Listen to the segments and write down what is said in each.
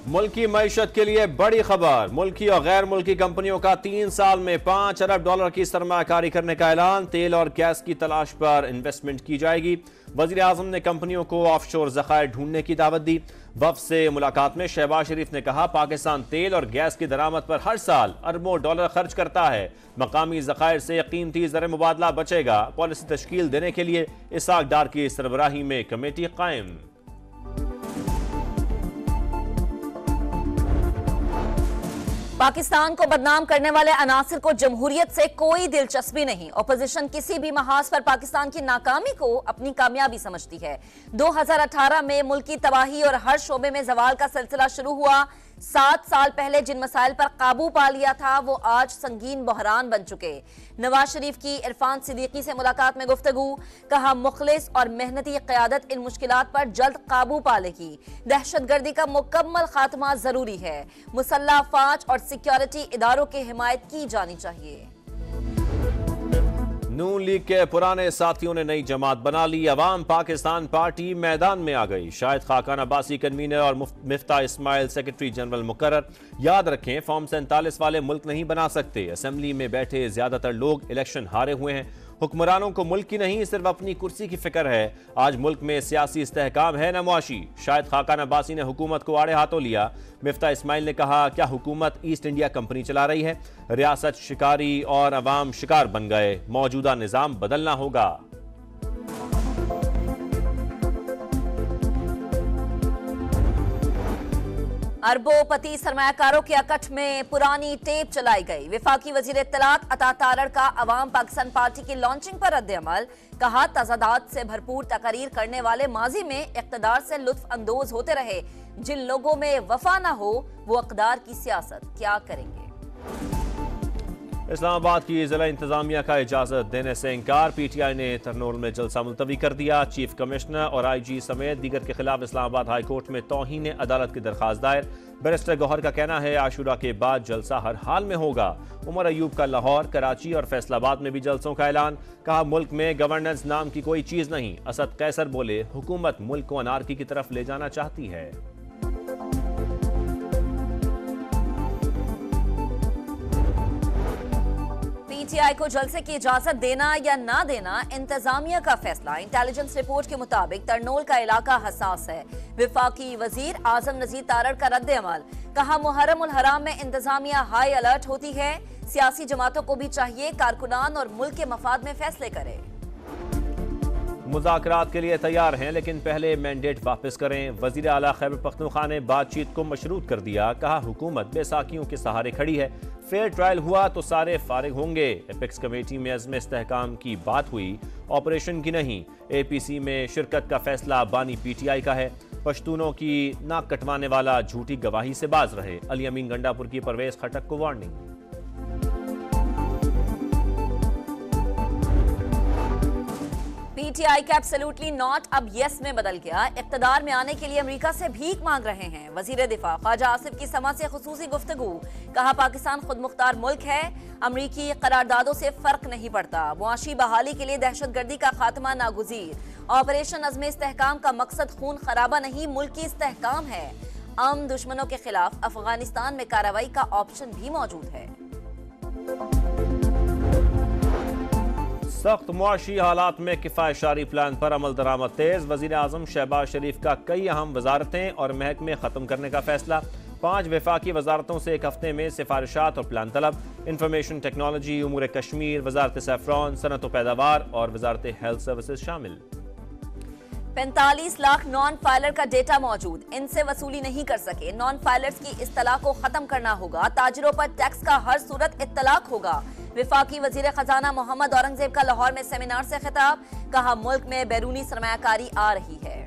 मुल्की मईशत के लिए बड़ी खबर। मुल्की और गैर मुल्की कंपनियों का 3 साल में $5 अरब की सरमायाकारी करने का ऐलान। तेल और गैस की तलाश पर इन्वेस्टमेंट की जाएगी। वजीर आजम ने कंपनियों को ऑफशोर ज़खायर ढूंढने की दावत दी। वफ्द से मुलाकात में शहबाज शरीफ ने कहा, पाकिस्तान तेल और गैस की दरामद पर हर साल अरबों डॉलर खर्च करता है। मकामी ज़खायर से कीमती ज़र मुबादला बचेगा। पॉलिसी तश्कील देने के लिए इसाक डार की सरबराही में कमेटी कायम। पाकिस्तान को बदनाम करने वाले अनासिर को जमहूरियत से कोई दिलचस्पी नहीं। अपोजिशन किसी भी महाज पर पाकिस्तान की नाकामी को अपनी कामयाबी समझती है। 2018 में मुल्क की तबाही और हर शोबे में जवाल का सिलसिला शुरू हुआ। 7 साल पहले जिन मसाइल पर काबू पा लिया था वो आज संगीन बहरान बन चुके। नवाज शरीफ की इरफान सिद्दीकी से मुलाकात में गुफ्तगू। कहा, मुखलिस और मेहनती क़यादत इन मुश्किलात पर जल्द काबू पा लेगी। दहशतगर्दी का मुकम्मल खात्मा जरूरी है। मुसल्लह फौज और सिक्योरिटी इदारों की हिमायत की जानी चाहिए। नून लीग के पुराने साथियों ने नई जमात बना ली। अवाम पाकिस्तान पार्टी मैदान में आ गई। शाहिद खाकान अब्बासी कन्वीनर और मिफ्ता इस्माइल सेक्रेटरी जनरल मुकर्रर। याद रखें, फॉर्म 47 वाले मुल्क नहीं बना सकते। असेंबली में बैठे ज्यादातर लोग इलेक्शन हारे हुए हैं। हुक्मरानों को मुल्क की नहीं सिर्फ अपनी कुर्सी की फिक्र है। आज मुल्क में सियासी इस्तेहकाम है न मुआशी। शाहिद खाकान अब्बासी ने हुकूमत को आड़े हाथों लिया। मिफ्ता इस्माइल ने कहा, क्या हुकूमत ईस्ट इंडिया कंपनी चला रही है? रियासत शिकारी और अवाम शिकार बन गए। मौजूदा निजाम बदलना होगा। अरबोपति सरमायाकारों के अकठ में पुरानी टेप चलाई गई। विफाकी वजीर इत्तलात अता तारड़ का अवाम पाकिस्तान पार्टी की लॉन्चिंग पर रद्द-ए-अमल। कहा, तजादात से भरपूर तकरीर करने वाले माजी में इक्तदार से लुत्फ अंदोज होते रहे। जिन लोगों में वफा न हो वो इक़्तिदार की सियासत क्या करेंगे। इस्लामाबाद की जिला इंतजामिया का इजाजत देने से इनकार। पीटीआई ने तरनोल में जलसा मुलतवी कर दिया। चीफ कमिश्नर और आईजी समेत दीगर के खिलाफ इस्लामाबाद हाई कोर्ट में तौहीन अदालत की दरखास्त दायर। बैरिस्टर गौहर का कहना है, आशुरा के बाद जलसा हर हाल में होगा। उमर अयूब का लाहौर, कराची और फैसलाबाद में भी जलसों का ऐलान। कहा, मुल्क में गवर्नेंस नाम की कोई चीज नहीं। असद कैसर बोले, हुकूमत मुल्क को अनारकी की तरफ ले जाना चाहती है। पीटीआई को जलसे की इजाजत देना या ना देना इंतजामिया का फैसला। इंटेलिजेंस रिपोर्ट के मुताबिक तरनोल का इलाका हसास है। विफाकी वजीर आजम नजीर तारड़ का रद्द-ए-अमल। कहा, मुहर्रम उल हराम में इंतजामिया हाई अलर्ट होती है। सियासी जमातों को भी चाहिए कारकुनान और मुल्क के मफाद में फैसले करे। मुज़ाकरात के लिए तैयार हैं, लेकिन पहले मैंडेट वापस करें। वज़ीर आला खैबर पख्तूनख्वा ने बातचीत को मशरूत कर दिया। कहा, हुकूमत बेसाखियों के सहारे खड़ी है। फेयर ट्रायल हुआ तो सारे फारिग होंगे। एपेक्स कमेटी में अज़्म इस्तेहकाम की बात हुई, ऑपरेशन की नहीं। एपीसी में शिरकत का फैसला बानी पीटीआई का है। पश्तूनों की नाक कटवाने वाला झूठी गवाही से बाज रहे। अली अमीन गंडापुर की परवेज खटक को वार्निंग। पीटीआई का एब्सोल्युटली नॉट अब यस में बदल गया। इक्तदार में आने के लिए अमेरिका से भीख मांग रहे हैं। वजीर दिफा ख्वाजा आसिफ की समा से खुसूसी गुफ्तगू। कहा, पाकिस्तान खुद मुख्तार मुल्क है। अमरीकी करारदादों से फर्क नहीं पड़ता। मुआशी बहाली के लिए दहशतगर्दी का खात्मा नागुजीर। ऑपरेशन अज़्म इस्तेहकाम का मकसद खून खराबा नहीं, मुल्की इस्तेहकाम है। आम दुश्मनों के खिलाफ अफगानिस्तान में कार्रवाई का ऑप्शन भी मौजूद है। सख्त मुआशी हालात में किफायतशारी प्लान पर अमल दरामद तेज। वजीर आजम शहबाज शरीफ का कई अहम वजारतें और महकमे खत्म करने का फैसला। 5 वफाकी वजारतों से 1 हफ्ते में सिफारिशात और प्लान तलब। इंफॉर्मेशन टेक्नोलॉजी, उमूर कश्मीर, वजारत सैफरान, सनत व पैदावार और वजारत हेल्थ सर्विसेज शामिल। 45 लाख नॉन फाइलर का डेटा मौजूद, इनसे वसूली नहीं कर सके। नॉन फाइलर्स की इस्तलाह को खत्म करना होगा। ताजिरों पर टैक्स का हर सूरत इत्तलाक होगा। विफाकी वजीर खजाना मोहम्मद औरंगजेब का लाहौर में सेमिनार से खिताब। कहा, मुल्क में बैरूनी सरमायाकारी आ रही है।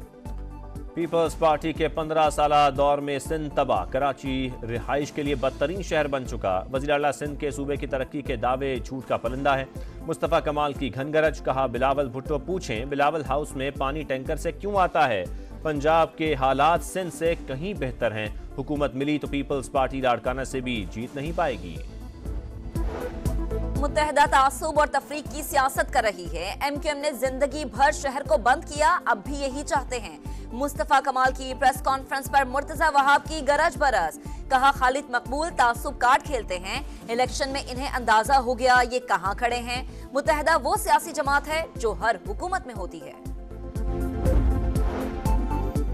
पीपल्स पार्टी के 15 साला दौर में सिंध तबाह। कराची रिहाइश के लिए बदतरीन शहर बन चुका। वज़ीर आला सिंध के सूबे की तरक्की के दावे झूठ का परिंदा है। मुस्तफ़ा कमाल की घनगरज। कहा, बिलावल भुट्टो पूछें बिलावल हाउस में पानी टैंकर से क्यों आता है। पंजाब के हालात सिंध से कहीं बेहतर हैं। हुकूमत मिली तो पीपल्स पार्टी लाड़काना से भी जीत नहीं पाएगी। मुत्तहदा तासुब और तफरीक की सियासत कर रही है। एमक्यूएम ने जिंदगी भर शहर को बंद किया, अब भी यही चाहते हैं। मुस्तफा कमाल की प्रेस कॉन्फ्रेंस पर मुर्तजा वहाब की गरज बरस, कहा खालिद मकबूल तासुब कार्ड खेलते हैं, इलेक्शन में इन्हें अंदाजा हो गया ये कहां खड़े हैं। मुत्तहदा वो सियासी जमात है जो हर हुकूमत में होती है।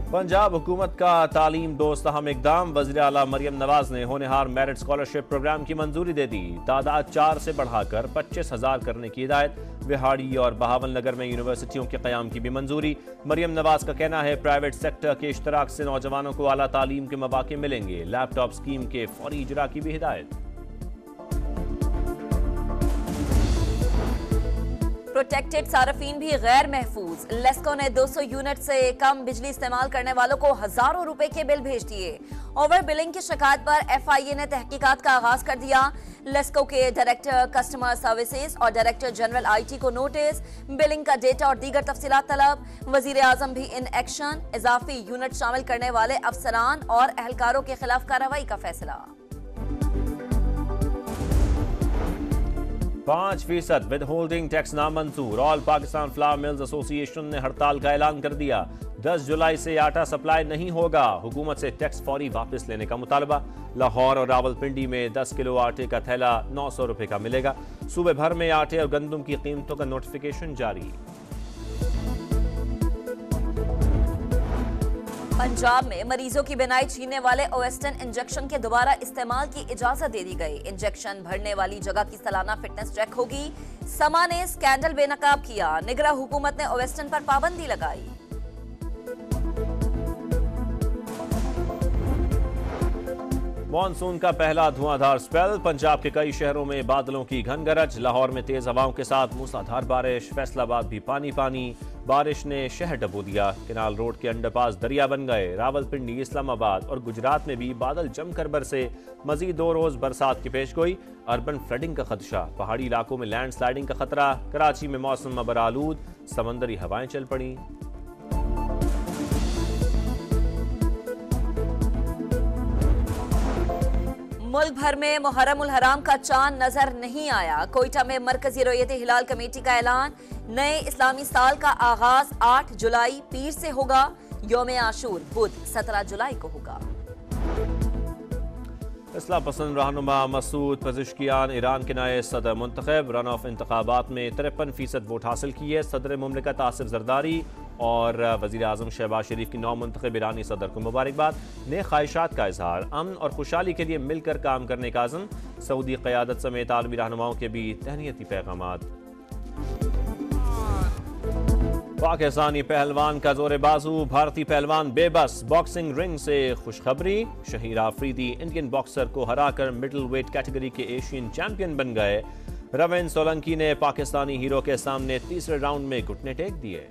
पंजाब हुकूमत का तालीम दोस्त अहम इकदाम, वज़ीर आला मरियम नवाज ने होनहार मेरिट स्कॉलरशिप प्रोग्राम की मंजूरी दे दी। तादाद 4 से बढ़ाकर 25,000 करने की हिदायत। विहाड़ी और बहावल नगर में यूनिवर्सिटियों के क़याम की भी मंजूरी। मरियम नवाज का कहना है प्राइवेट सेक्टर के इश्तराक से नौजवानों को आला तालीम के मौके मिलेंगे। लैपटॉप स्कीम के फौरी इजरा की भी हिदायत। प्रोटेक्टेड सार्फिन भी गैर महफूज, लेस्को ने 200 यूनिट से कम बिजली इस्तेमाल करने वालों को हजारों रुपए के बिल भेज दिए। ओवर बिलिंग की शिकायत पर FIA ने तहकीकात का आगाज कर दिया। लेस्को के डायरेक्टर कस्टमर सर्विसेज और डायरेक्टर जनरल IT को नोटिस, बिलिंग का डेटा और दीगर तफसीलात तलब। वजीर आजम भी इन एक्शन, इजाफी यूनिट शामिल करने वाले अफसरान और एहलकारों के खिलाफ कार्रवाई का फैसला। 5% विद होल्डिंग टैक्स नामंजूर। All Pakistan flower mills association ने हड़ताल का ऐलान कर दिया। 10 जुलाई से आटा सप्लाई नहीं होगा। हुकूमत से टैक्स फौरी वापस लेने का मुतालबा। लाहौर और रावलपिंडी में 10 किलो आटे का थैला 900 रुपए का मिलेगा। सूबे भर में आटे और गंदम की कीमतों का नोटिफिकेशन जारी। पंजाब में मरीजों की बिनाई छीनने वाले ओवेस्टन इंजेक्शन के दोबारा इस्तेमाल की इजाजत दे दी गई। इंजेक्शन भरने वाली जगह की सालाना फिटनेस चेक होगी। समा ने स्कैंडल बेनकाब किया, निगरां हुकूमत ने ओवेस्टन पर पाबंदी लगाई। मॉनसून का पहला धुआंधार स्पेल। पंजाब के कई शहरों में बादलों की घन गरज। लाहौर में तेज हवाओं के साथ मूसलाधार बारिश। फैसलाबाद भी पानी पानी, बारिश ने शहर डबो दिया। केनाल रोड के अंडरपास दरिया बन गए। रावलपिंडी, इस्लामाबाद और गुजरात में भी बादल जमकर बरसे। मजीद 2 रोज बरसात की पेशगोई। अर्बन फ्लडिंग का खदशा, पहाड़ी इलाकों में लैंड स्लाइडिंग का खतरा। कराची में मौसम अबरालूद, समंदरी हवाएं चल पड़ी। मुल्क भर में मुहर्रम उल हराम का चांद नजर नहीं आया। कोयटा में मरकजी रोयत हिलाल कमेटी का ऐलान, नए इस्लामी साल का आगाज 8 जुलाई पीर से होगा। यौम आशूर बुध 17 जुलाई को होगा। इस्लाम पसंद रहनुमा मसूद पज़िश्कियान ईरान के नए सदर मुंतखब। रन ऑफ इंतखाबात में 53% वोट हासिल किए। सदर मुमलिकत आसिफ जरदारी और वज़ीर आज़म शहबाज शरीफ की नौ मुंतखब ईरानी सदर को मुबारकबाद। नए ख्वाहिशात का इजहार, अमन और खुशहाली के लिए मिलकर काम करने का आज़म। सऊदी क़यादत समेत आलमी रहनुमाओं के भी तहनीती पैगामात। पाकिस्तानी पहलवान का जोरे बाजू, भारतीय पहलवान बेबस। बॉक्सिंग रिंग से खुशखबरी, शहीर आफरीदी इंडियन बॉक्सर को हराकर मिडिल वेट कैटेगरी के एशियन चैंपियन बन गए। रविंद्र सोलंकी ने पाकिस्तानी हीरो के सामने तीसरे राउंड में घुटने टेक दिए।